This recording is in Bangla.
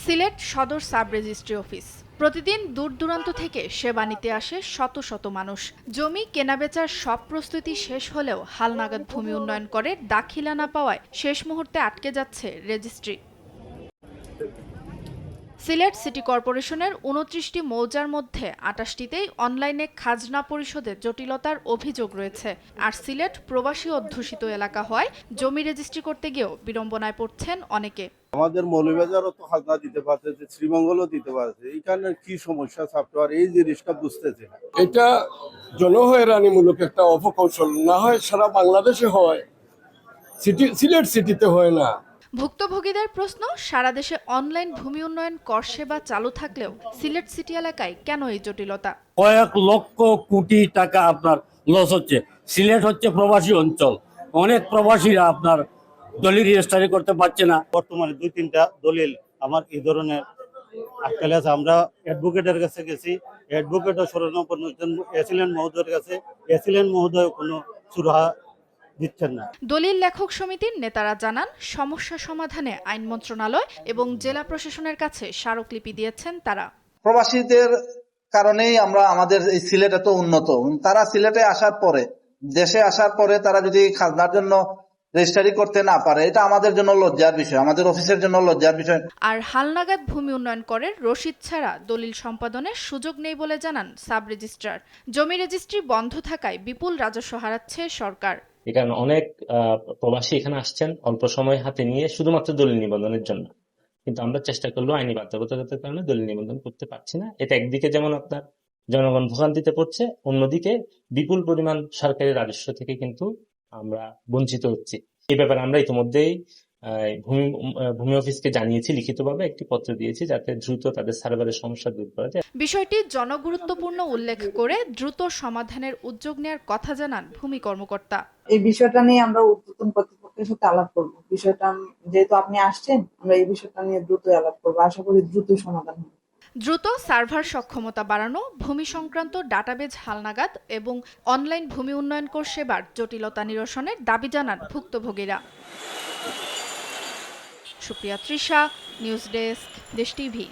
সিলেট সদর সাব রেজিস্ট্রি অফিস। প্রতিদিন দূর দূরান্ত থেকে সেবা নিতে আসে শত শত মানুষ। জমি কেনাবেচার সব প্রস্তুতি শেষ হলেও হালনাগাদ ভূমি উন্নয়ন করে দাখিলা না পাওয়ায় শেষ মুহূর্তে আটকে যাচ্ছে রেজিস্ট্রি। সিলেট সিটি কর্পোরেশনের ২৯টি মৌজার মধ্যে ২৮টিতেই অনলাইনে খাজনা পরিশোধে জটিলতার অভিযোগ রয়েছে। আর সিলেট প্রবাসী অধ্যুষিত এলাকা হওয়ায় জমি রেজিস্ট্রি করতে গিয়েও বিড়ম্বনায় পড়ছেন অনেকে। আমাদের মৌলভীবাজারও তো খাজনা দিতে পারতেছে, শ্রীমঙ্গলও দিতে পারছে, এখানে কি সমস্যা ছাত্র আর এই জিনিসটা বুঝতেছে না। এটা জনহয়রানিমূলক একটা অপকৌশল, না হয় সারা বাংলাদেশে হয়, সিলেট সিটিতে হয় না। ভুক্তভোগীদের প্রশ্ন, সারা দেশে অনলাইন ভূমি উন্নয়ন কর সেবা চালু থাকলেও সিলেট সিটি এলাকায় কেন এই জটিলতা? কয়েক লক্ষ কোটি টাকা আপনার লস হচ্ছে। সিলেট হচ্ছে প্রবাসী অঞ্চল, অনেক প্রবাসীরা আপনার দলিল রেজিস্ট্রি করতে পারছে না। বর্তমানে 2-3টা দলিল আমার এই ধরনের আটকালে আছে। আমরা অ্যাডভোকেটের কাছে গেছি, অ্যাডভোকেটও শরণাপন্ন এসিলেন মহোদয়ের কাছে, এসিলেন মহোদয় কোনো সুরাহা দিচ্ছেন না। দলিল লেখক সমিতির নেতারা জানান, সমস্যা সমাধানে আইন মন্ত্রণালয় এবং জেলা প্রশাসনের কাছে স্মারকলিপি দিয়েছেন তারা। প্রবাসীদের কারণেই আমাদের এই সিলেট এত উন্নত। তারা সিলেটে আসার পরে, দেশে আসার পরে তারা যদি খাজনার জন্য রেজিস্ট্রি করতে না পারে, এটা আমাদের জন্য লজ্জার বিষয়, আমাদের অফিসের জন্য লজ্জার বিষয়। আর হালনাগাদ ভূমি উন্নয়ন করের রসিদ ছাড়া দলিল সম্পাদনের সুযোগ নেই বলে জানান সাব রেজিস্ট্রার। জমি রেজিস্ট্রি বন্ধ থাকায় বিপুল রাজস্ব হারাচ্ছে সরকার। এখানে অনেক প্রবাসী এখানে আসছেন অল্প সময় হাতে নিয়ে শুধুমাত্র দলিল নিবন্ধনের জন্য, কিন্তু আমরা চেষ্টা করলেও আইনি বাধ্যবাধকতার কারণে দলিল নিবন্ধন করতে পারছি না। এটা একদিকে যেমন আপনার জনগণ ভোগান্তিতে পড়ছে, অন্যদিকে বিপুল পরিমাণ সরকারি রাজস্ব থেকে কিন্তু আমরা বঞ্চিত হচ্ছি। এই ব্যাপারে আমরা ইতিমধ্যেই ভূমি অফিসকে জানিয়েছি, লিখিতভাবে একটি পত্র দিয়েছি, যাতে দ্রুত তাদের সার্ভারের সমস্যা দূর করা যায়। বিষয়টি জনগুরুত্বপূর্ণ উল্লেখ করে দ্রুত সমাধানের উদ্যোগ নেওয়ার কথা জানান ভূমি কর্মকর্তা। এই বিষয়টা নিয়ে আমরা ঊর্ধ্বতন কর্তৃপক্ষের সাথে আলাপ করব। বিষয়টা যেহেতু আপনি আসছেন, আমরা এই বিষয়টা নিয়ে দ্রুত আলাপ করবো। আশা করি দ্রুত সমাধান হবে। দ্রুত সার্ভার সক্ষমতা বাড়ানো, ভূমি সংক্রান্ত ডাটাবেজ হালনাগাদ এবং অনলাইন ভূমি উন্নয়ন কোর সেবার জটিলতা নিরসনের দাবি জানান ভুক্তভোগীরা। সুপ্রিয়া তৃষা, নিউজ ডেস্ক, দেশ টিভি।